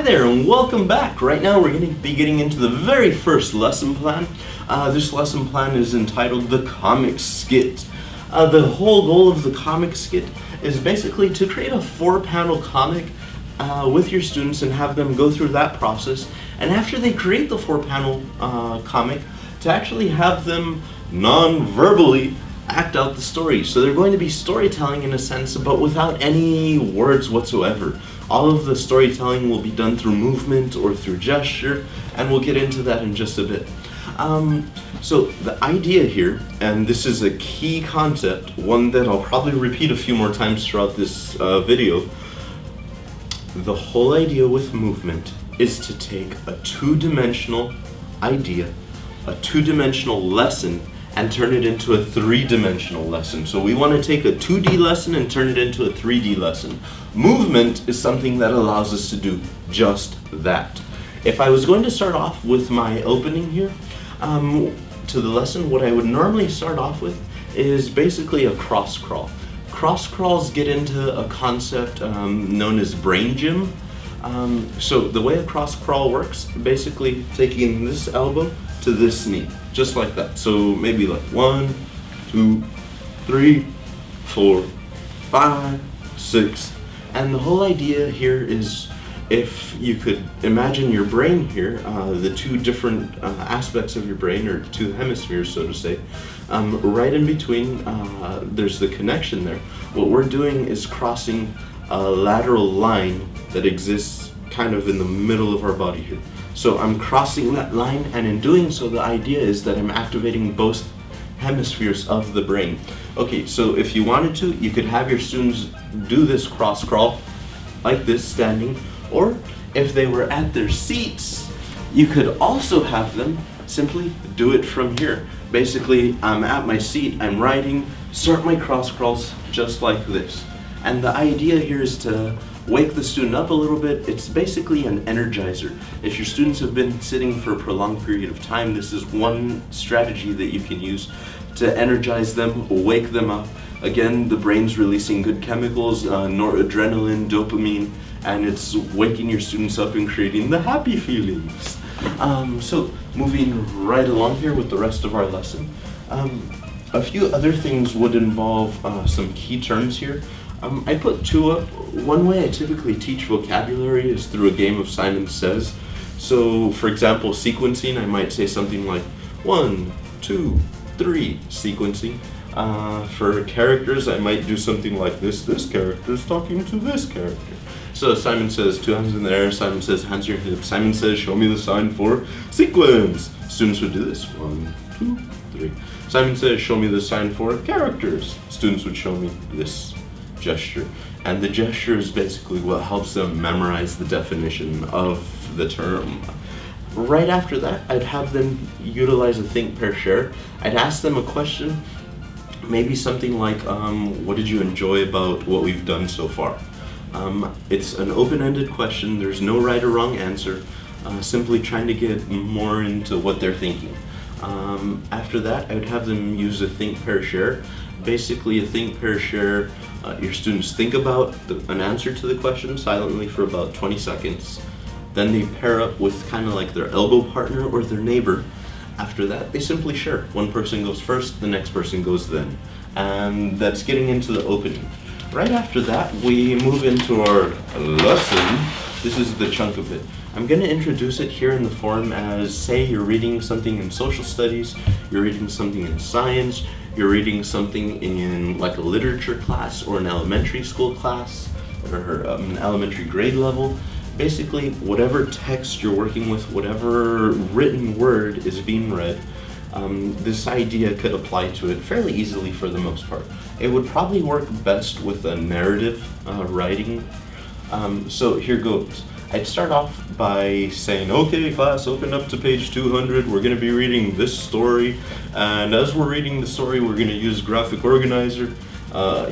there and welcome back. Right now we're going to be getting into the very first lesson plan. This lesson plan is entitled The Comic Skit. The whole goal of the comic skit is basically to create a 4-panel comic with your students and have them go through that process. And after they create the 4-panel comic, to actually have them non-verbally act out the story. So they're going to be storytelling in a sense, but without any words whatsoever. All of the storytelling will be done through movement or through gesture, and we'll get into that in just a bit. So the idea here, and this is a key concept, one that I'll probably repeat a few more times throughout this video. The whole idea with movement is to take a 2-dimensional idea, a 2-dimensional lesson, and turn it into a 3-dimensional lesson. So we want to take a 2D lesson and turn it into a 3D lesson. Movement is something that allows us to do just that. If I was going to start off with my opening here to the lesson, what I would normally start off with is basically a cross crawl. Cross crawls get into a concept known as brain gym. So the way a cross crawl works, basically taking this elbow to this knee, just like that. So maybe like 1, 2, 3, 4, 5, 6. And the whole idea here is, if you could imagine your brain here, the 2 different aspects of your brain, or 2 hemispheres, so to say, right in between, there's the connection there. What we're doing is crossing a lateral line that exists kind of in the middle of our body here. So I'm crossing that line, and in doing so, the idea is that I'm activating both hemispheres of the brain. Okay, so if you wanted to, you could have your students do this cross crawl like this, standing, or if they were at their seats, you could also have them simply do it from here. Basically, I'm at my seat, I'm writing, start my cross crawls just like this. And the idea here is to wake the student up a little bit. It's basically an energizer. If your students have been sitting for a prolonged period of time, this is one strategy that you can use to energize them, wake them up. Again, the brain's releasing good chemicals, noradrenaline, dopamine, and it's waking your students up and creating the happy feelings. So moving right along here with the rest of our lesson, a few other things would involve some key terms here. I put 2 up. One way I typically teach vocabulary is through a game of Simon Says. So for example, sequencing, I might say something like 1, 2, 3, sequencing. For characters, I might do something like this character is talking to this character. So Simon says 2 hands in the air, Simon says hands on your hips, Simon says show me the sign for sequence. Students would do this, 1, 2, 3. Simon says show me the sign for characters. Students would show me this gesture. And the gesture is basically what helps them memorize the definition of the term. Right after that, I'd have them utilize a think, pair, share. I'd ask them a question, maybe something like, what did you enjoy about what we've done so far? It's an open-ended question. There's no right or wrong answer. Simply trying to get more into what they're thinking. After that, I would have them use a think, pair, share. Basically, a think, pair, share. Your students think about an answer to the question silently for about 20 seconds. Then they pair up with kind of like their elbow partner or their neighbor. After that, they simply share. One person goes first, the next person goes then. And that's getting into the opening. Right after that, we move into our lesson. This is the chunk of it. I'm going to introduce it here in the form as, say you're reading something in social studies, you're reading something in science, you're reading something in like a literature class or an elementary school class or an elementary grade level. Basically, whatever text you're working with, whatever written word is being read, this idea could apply to it fairly easily for the most part. It would probably work best with a narrative writing. So here goes. I'd start off by saying, okay class, open up to page 200, we're going to be reading this story, and as we're reading the story we're going to use graphic organizer.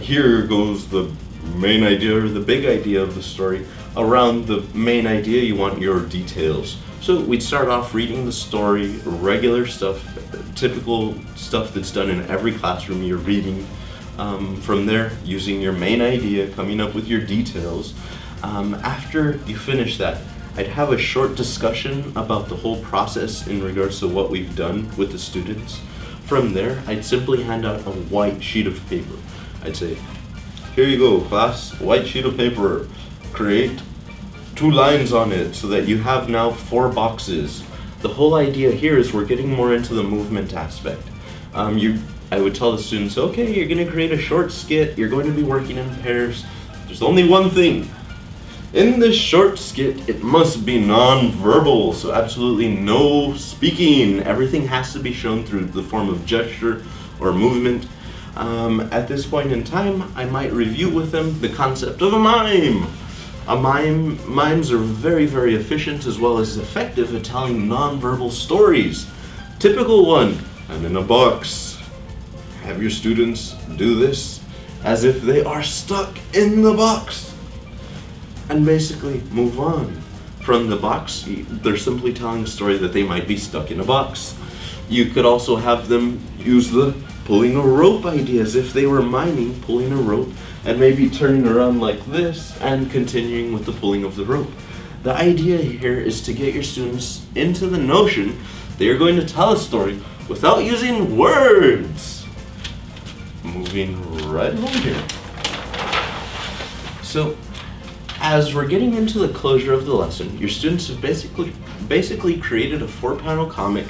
Here goes the main idea, or the big idea of the story. Around the main idea you want your details. So we'd start off reading the story, regular stuff, typical stuff that's done in every classroom you're reading. From there, using your main idea, coming up with your details. After you finish that, I'd have a short discussion about the whole process in regards to what we've done with the students. From there, I'd simply hand out a white sheet of paper. I'd say, here you go, class, white sheet of paper. Create 2 lines on it so that you have now 4 boxes. The whole idea here is we're getting more into the movement aspect. I would tell the students, okay, you're going to create a short skit, you're going to be working in pairs. There's only one thing. In this short skit, it must be non-verbal, so absolutely no speaking. Everything has to be shown through the form of gesture or movement. At this point in time, I might review with them the concept of a mime. Mimes are very, very efficient as well as effective at telling non-verbal stories. Typical one, I'm in a box. Have your students do this as if they are stuck in the box. And basically move on. From the box, they're simply telling a story that they might be stuck in a box. You could also have them use the pulling a rope idea as if they were miming pulling a rope and maybe turning around like this and continuing with the pulling of the rope. The idea here is to get your students into the notion they are going to tell a story without using words. Moving right along here. So, as we're getting into the closure of the lesson, your students have basically created a 4-panel comic.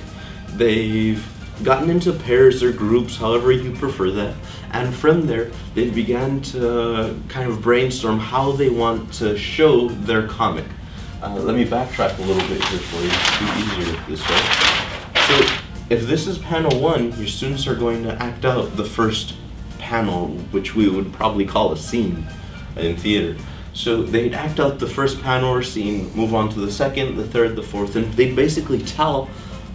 They've gotten into pairs or groups, however you prefer that, and from there they began to kind of brainstorm how they want to show their comic. Let me backtrack a little bit here for you. It's easier this way. So if this is panel 1, your students are going to act out the first panel, which we would probably call a scene in theater. So they'd act out the first panel or scene, move on to the second, the third, the fourth, and they'd basically tell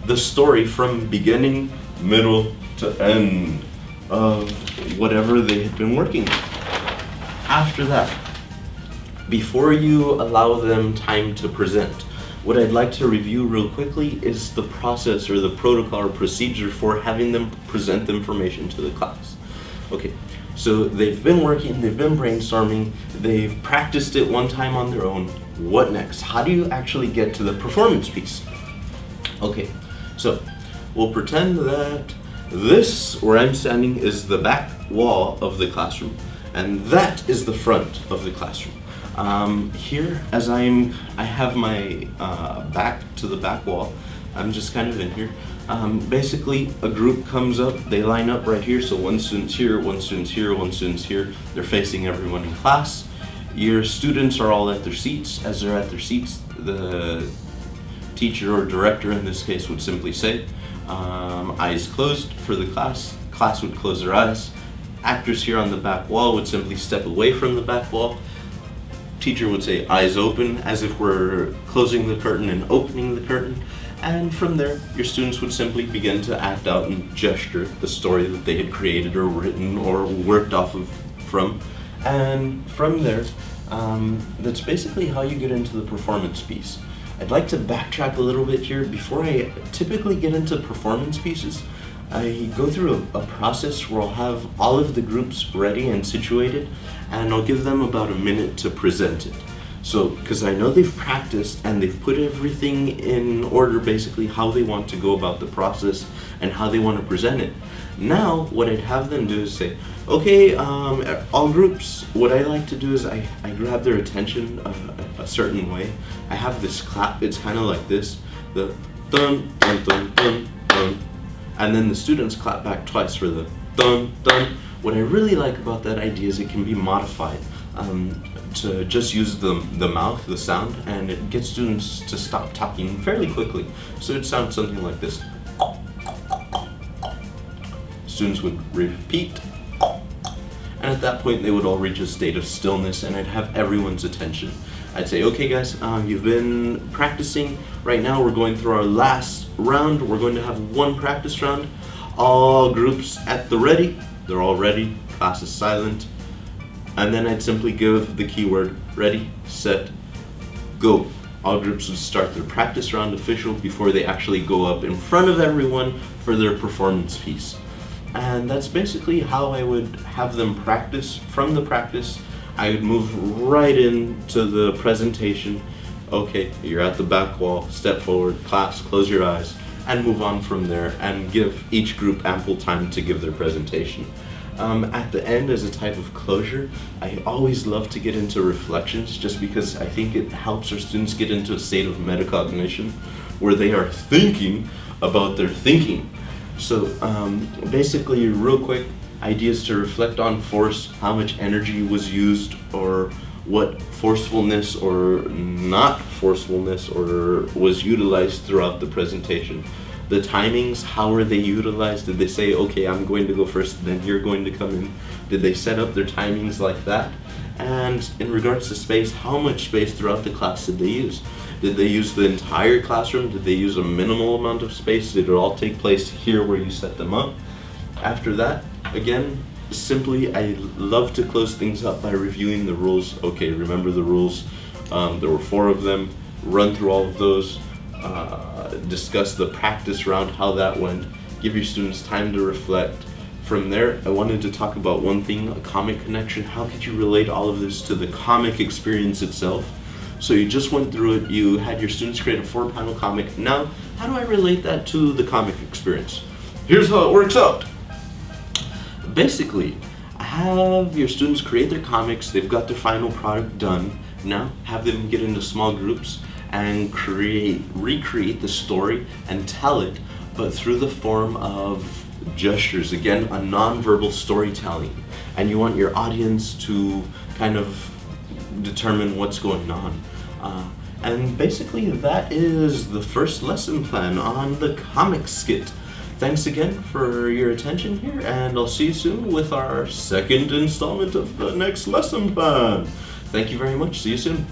the story from beginning, middle, to end of whatever they had been working with. After that, before you allow them time to present, what I'd like to review real quickly is the process or the protocol or procedure for having them present the information to the class. Okay, so they've been working, they've been brainstorming, they've practiced it one time on their own. What next? How do you actually get to the performance piece? Okay, so we'll pretend that this, where I'm standing, is the back wall of the classroom, and that is the front of the classroom. Here, as I have my back to the back wall, I'm just kind of in here. Basically, a group comes up, they line up right here, so one student's here, one student's here, one student's here. They're facing everyone in class. Your students are all at their seats. As they're at their seats, the teacher or director in this case would simply say, eyes closed for the class. Class would close their eyes. Actors here on the back wall would simply step away from the back wall. Teacher would say eyes open as if we're closing the curtain and opening the curtain. And from there, your students would simply begin to act out and gesture the story that they had created or written or worked off of from. And from there, that's basically how you get into the performance piece. I'd like to backtrack a little bit here. Before I typically get into performance pieces, I go through a process where I'll have all of the groups ready and situated, and I'll give them about a minute to present it. So, because I know they've practiced and they've put everything in order, basically how they want to go about the process and how they want to present it. Now, what I'd have them do is say, okay, all groups, what I like to do is I grab their attention a certain way. I have this clap, it's kind of like this, the dun, dun, dun, dun, dun, and then the students clap back twice for the dun, dun. What I really like about that idea is it can be modified to just use the mouth, the sound, and it gets students to stop talking fairly quickly. So it sounds something like this. Students would repeat, and at that point they would all reach a state of stillness, and I'd have everyone's attention. I'd say, okay guys, you've been practicing. Right now we're going through our last round. We're going to have one practice round. All groups at the ready. They're all ready. Class is silent. And then I'd simply give the keyword ready, set, go. All groups would start their practice round official before they actually go up in front of everyone for their performance piece. And that's basically how I would have them practice. From the practice, I would move right into the presentation. Okay, you're at the back wall, step forward, class, close your eyes, and move on from there, and give each group ample time to give their presentation. At the end, as a type of closure, I always love to get into reflections, just because I think it helps our students get into a state of metacognition where they are thinking about their thinking. So basically, real quick, ideas to reflect on force, how much energy was used, or what forcefulness or not forcefulness or was utilized throughout the presentation. The timings, how were they utilized? Did they say, okay, I'm going to go first, then you're going to come in? Did they set up their timings like that? And in regards to space, how much space throughout the class did they use? Did they use the entire classroom? Did they use a minimal amount of space? Did it all take place here where you set them up? After that, again, simply, I love to close things up by reviewing the rules. Okay, remember the rules. There were 4 of them. Run through all of those. Discuss the practice round, how that went. Give your students time to reflect. From there, I wanted to talk about one thing, a comic connection. How could you relate all of this to the comic experience itself? So you just went through it, you had your students create a 4-panel comic. Now, how do I relate that to the comic experience? Here's how it works out. Basically, have your students create their comics, they've got their final product done. Now, have them get into small groups and recreate the story and tell it, but through the form of gestures. Again, a non-verbal storytelling. And you want your audience to kind of determine what's going on. And basically, that is the first lesson plan on the comic skit. Thanks again for your attention here, and I'll see you soon with our second installment of the next lesson plan. Thank you very much. See you soon.